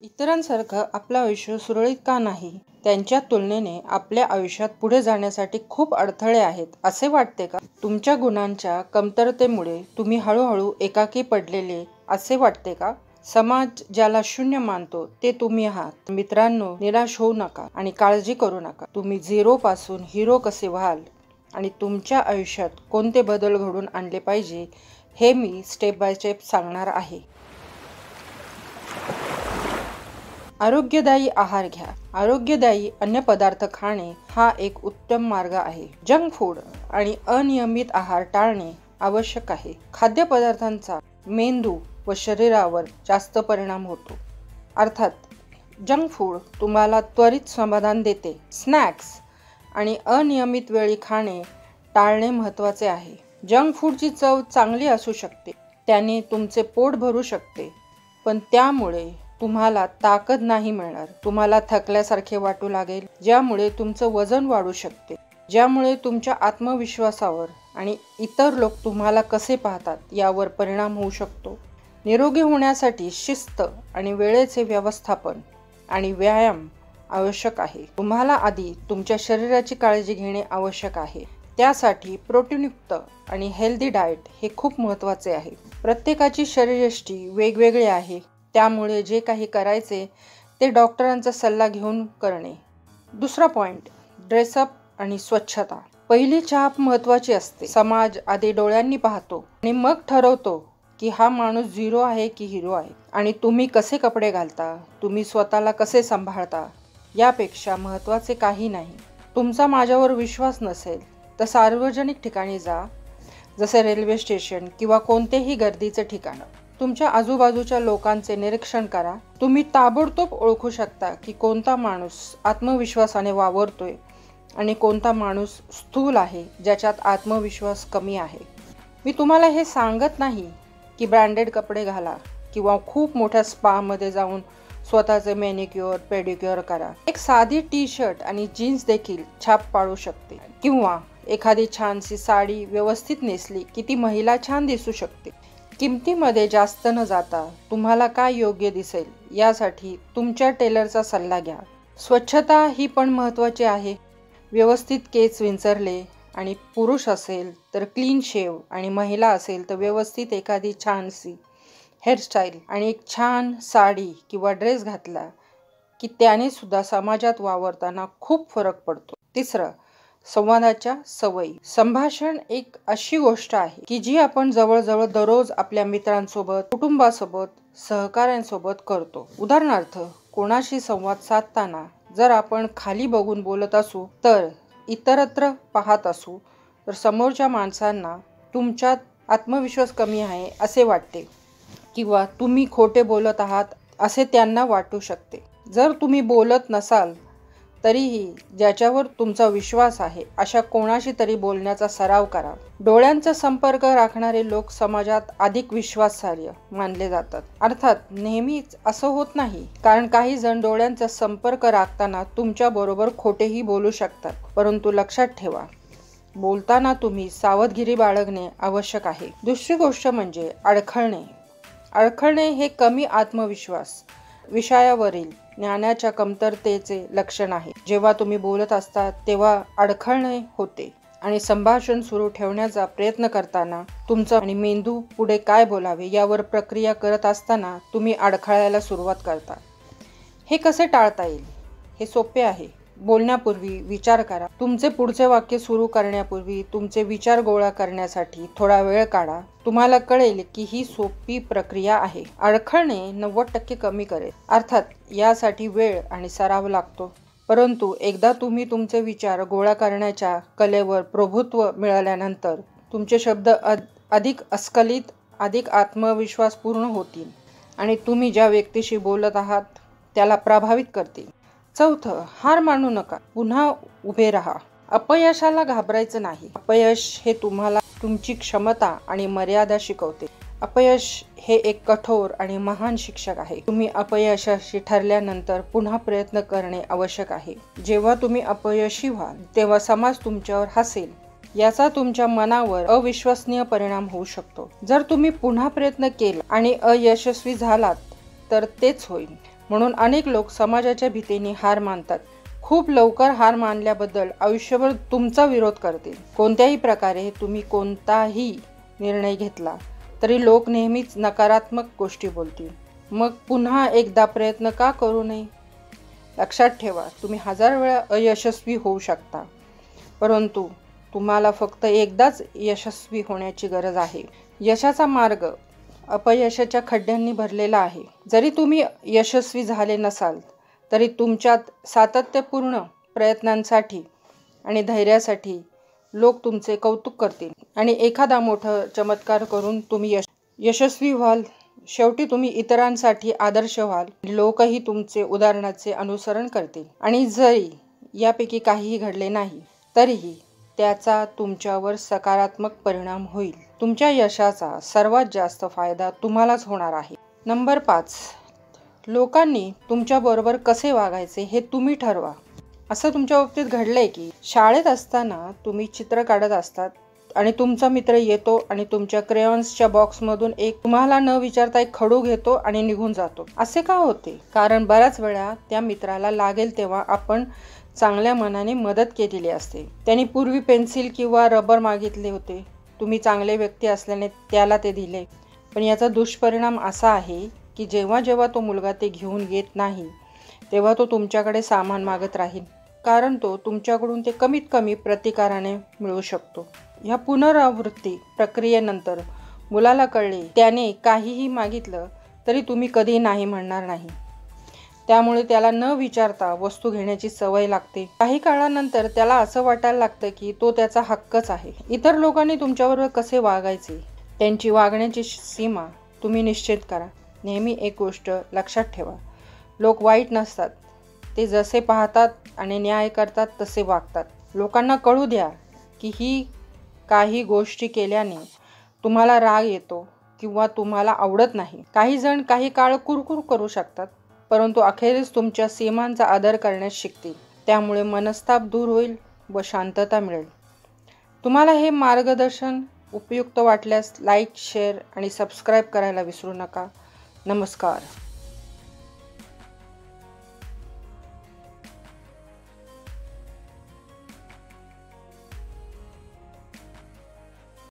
इतरांसारखं आपलं आयुष्य सुरळीत का नाही? त्यांच्या तुलनेने आपल्या आयुष्यात पुढे जाण्यासाठी खूप अडथळे आहेत असे वाटते का? तुमच्या गुणांच्या कमतरतेमुळे तुम्ही हळूहळू एकाकी पडलेले असे वाटते का? समाज ज्याला शून्य मानतो ते तुम्ही आहात. मित्रांनो, निराश होऊ नका आणि काळजी करू नका. तुम्ही झिरो पासून हिरो कसे व्हाल आणि तुमच्या आयुष्यात कोणते बदल घडून आणले पाहिजे हे मी स्टेप बाय स्टेप सांगणार आहे. आरोग्यदायी आहार घ्या. आरोग्यदायी अन्न पदार्थ खाणे हा एक उत्तम मार्ग आहे. जंक फूड आणि अनियमित आहार टाळणे आवश्यक आहे. खाद्यपदार्थांचा मेंदू व शरीरावर जास्त परिणाम होतो. अर्थात जंक फूड तुम्हाला त्वरित समाधान देते. स्नॅक्स आणि अनियमित वेळी खाणे टाळणे महत्त्वाचे आहे. जंक फूडची चव चांगली असू शकते, त्याने तुमचे पोट भरू शकते, पण त्यामुळे तुम्हाला ताकद नाही मिळणार. तुम्हाला थकल्यासारखे वाटू लागेल, ज्यामुळे तुमचं वजन वाढू शकते, ज्यामुळे तुमच्या आत्मविश्वासावर आणि इतर लोक तुम्हाला कसे पाहतात यावर परिणाम होऊ शकतो. निरोगी होण्यासाठी शिस्त आणि वेळेचे व्यवस्थापन आणि व्यायाम आवश्यक आहे. तुम्हाला आधी तुमच्या शरीराची काळजी घेणे आवश्यक आहे. त्यासाठी प्रोटीनयुक्त आणि हेल्दी डाएट हे खूप महत्त्वाचे आहे. प्रत्येकाची शरीरयष्टी वेगवेगळी आहे, त्यामुळे जे काही करायचे ते डॉक्टरांचा सल्ला घेऊन करणे. दुसरा पॉइंट, ड्रेसअप आणि स्वच्छता. पहिली छाप महत्त्वाची असते. समाज आधी डोळ्यांनी पाहतो आणि मग ठरवतो की हा माणूस झिरो आहे की हिरो आहे. आणि तुम्ही कसे कपडे घालता, तुम्ही स्वतःला कसे सांभाळता यापेक्षा महत्त्वाचे काही नाही. तुमचा माझ्यावर विश्वास नसेल तर सार्वजनिक ठिकाणी जा, जसे रेल्वे स्टेशन किंवा कोणतेही गर्दीचे ठिकाण. तुमच्या आजूबाजूच्या लोकांचे निरीक्षण करा. तुम्ही ताबडतोब ओळखू शकता की कोणता माणूस आत्मविश्वासाने वावरतोय आणि कोणता माणूस स्थूल आहे, ज्याच्यात आत्मविश्वास कमी आहे. मी तुम्हाला हे सांगत नाही की ब्रँडेड कपडे घाला किंवा खूप मोठ्या स्पामध्ये जाऊन स्वतःचे मॅनिक्युअर पेडिक्युअर करा. एक साधी टी शर्ट आणि जीन्स देखील छाप पाडू शकते. किंवा एखादी छानशी साडी व्यवस्थित नेसली की ती महिला छान दिसू शकते. किमतीमध्ये जास्त न जाता तुम्हाला काय योग्य दिसेल यासाठी तुमच्या टेलरचा सल्ला घ्या. स्वच्छता ही पण महत्त्वाची आहे. व्यवस्थित केस विंचरले आणि पुरुष असेल तर क्लीन शेव आणि महिला असेल तर व्यवस्थित एखादी छानशी हेअरस्टाईल आणि एक छान साडी किंवा ड्रेस घातला की त्याने सुद्धा समाजात वावरताना खूप फरक पडतो. तिसरं, संवादाच्या सवयी. संभाषण एक अशी गोष्ट आहे की जी आपण जवळजवळ दररोज आपल्या मित्रांसोबत, कुटुंबासोबत, सहकाऱ्यांसोबत करतो. उदाहरणार्थ, कोणाशी संवाद साधताना जर आपण खाली बघून बोलत असू तर इतरत्र पाहत असू तर समोरच्या माणसांना तुमच्यात आत्मविश्वास कमी आहे असे वाटते किंवा तुम्ही खोटे बोलत आहात असे त्यांना वाटू शकते. जर तुम्ही बोलत नसाल तरीही ज्याच्यावर तुमचा विश्वास आहे अशा कोणाशी तरी बोलण्याचा सराव करा. डोळ्यांचा संपर्क राखणारे लोक समाजात अधिक विश्वासार्ह मानले जातात. अर्थात नेहमीच असं होत नाही, कारण काही जण डोळ्यांचा संपर्क राखताना तुमच्या बरोबर खोटेही बोलू शकतात. परंतु लक्षात ठेवा, बोलताना तुम्ही सावधगिरी बाळगणे आवश्यक आहे. दुसरी गोष्ट म्हणजे अडखळणे. अडखळणे हे कमी आत्मविश्वास विषयावरील ज्ञानाच्या कमतरतेचे लक्षण आहे. जेव्हा तुम्ही बोलत असता तेव्हा अडखळणे होते आणि संभाषण सुरू ठेवण्याचा प्रयत्न करताना तुमचा आणि मेंदू पुढे काय बोलावे यावर प्रक्रिया करत असताना तुम्ही अडखळायला सुरुवात करता. हे कसे टाळता येईल? हे सोपे आहे. बोलण्यापूर्वी विचार करा. तुमचे पुढचे वाक्य सुरू करण्यापूर्वी तुमचे विचार गोळा करण्यासाठी थोडा वेळ काढा. तुम्हाला कळेल की ही सोपी प्रक्रिया आहे. अडखळणे 90% कमी करेल. अर्थात यासाठी वेळ आणि सराव लागतो, परंतु एकदा तुम्ही तुमचे विचार गोळा करण्याच्या कलेवर प्रभुत्व मिळाल्यानंतर तुमचे शब्द अधिक अस्खलित, अधिक आत्मविश्वासपूर्ण होतील आणि तुम्ही ज्या व्यक्तीशी बोलत आहात त्याला प्रभावित करतील. चौथं, हार मानू नका. पुन्हा उभे राहा. अपयशाला घाबरायचं नाही. अपयश हे तुम्हाला तुमची क्षमता आणि मर्यादा शिकवते. अपयश हे एक कठोर आणि महान शिक्षक आहे. तुम्ही अपयशाशी ठरल्यानंतर पुन्हा प्रयत्न करणे आवश्यक आहे. जेव्हा तुम्ही अपयशी व्हाल तेव्हा समाज तुमच्यावर हसेल, याचा तुमच्या मनावर अविश्वसनीय परिणाम होऊ शकतो. जर तुम्ही पुन्हा प्रयत्न केला आणि अयशस्वी झालात तर तेच होईल. म्हणून अनेक लोक समाजाच्या भीतीने हार मानतात. खूप लवकर हार मानल्याबद्दल आयुष्यभर तुमचा विरोध करतील. कोणत्याही प्रकारे तुम्ही कोणताही निर्णय घेतला तरी लोक नेहमीच नकारात्मक गोष्टी बोलतील. मग पुन्हा एकदा प्रयत्न का करू नये? लक्षात ठेवा, तुम्ही 1000 वेळा अयशस्वी होऊ शकता, परंतु तुम्हाला फक्त एकदाच यशस्वी होण्याची गरज आहे. यशाचा मार्ग अपयशाच्या खड्ड्यांनी भरलेला आहे. जरी तुम्ही यशस्वी झाले नसाल तरी तुमच्यात सातत्यपूर्ण प्रयत्नांसाठी आणि धैर्यासाठी लोक तुमचे कौतुक करतील आणि एखादा मोठा चमत्कार करून तुम्ही यशस्वी व्हाल. शेवटी तुम्ही इतरांसाठी आदर्श व्हाल. लोकही तुमचे उदाहरणाचे अनुसरण करतील आणि जरी यापैकी काहीही घडले नाही तरीही त्याचा तुमच्यावर सकारात्मक परिणाम होईल. तुमच्या यशाचा सर्वात जास्त फायदा तुम्हालाच होणार आहे. नंबर 5, लोकांनी तुमच्याबरोबर कसे वागायचे हे तुम्ही ठरवा. असं तुमच्या बाबतीत घडलंय की शाळेत असताना तुम्ही चित्र काढत असतात आणि तुमचा मित्र येतो आणि तुमच्या क्रेयॉन्सच्या बॉक्समधून तुम्हाला न विचारता एक खडू घेतो आणि निघून जातो. असे का होते? कारण बऱ्याच वेळा त्या मित्राला लागेल तेव्हा आपण चांगल्या मनाने मदत केलेली असते. त्यांनी पूर्वी पेन्सिल किंवा रबर मागितले होते. तुम्ही चांगले व्यक्ती असल्याने त्याला ते दिले. पण याचा दुष्परिणाम असा आहे की जेव्हा जेव्हा तो मुलगा ते घेऊन येत नाही तेव्हा तो तुमच्याकडे सामान मागत राहील, कारण तो तुमच्याकडून ते कमीत कमी प्रतिकाराने मिळू शकतो. ह्या पुनरावृत्ती प्रक्रियेनंतर मुलाला कळले त्याने काहीही मागितलं तरी तुम्ही कधी नाही म्हणणार नाही. त्यामुळे त्याला न विचारता वस्तू घेण्याची सवय लागते. काही काळानंतर त्याला असं वाटायला लागतं की तो त्याचा हक्कच आहे. इतर लोकांनी तुमच्याबरोबर कसे वागायचे त्यांची वागण्याची सीमा तुम्ही निश्चित करा. नेहमी एक गोष्ट लक्षात ठेवा, लोक वाईट नसतात. ते जसे पाहतात आणि न्याय करतात तसे वागतात. लोकांना कळू द्या की काही गोष्टी केल्याने तुम्हाला राग येतो किंवा तुम्हाला आवडत नाही. काही जण काही काळ कुरकुर करू शकतात, परंतु अखेरीस तुमच्या सीमांचा आदर करण्यास शिकतील. त्यामुळे मनस्ताप दूर होईल व शांतता मिळेल. तुम्हाला हे मार्गदर्शन उपयुक्त वाटल्यास लाईक, शेअर आणि सबस्क्राईब करायला विसरू नका. नमस्कार.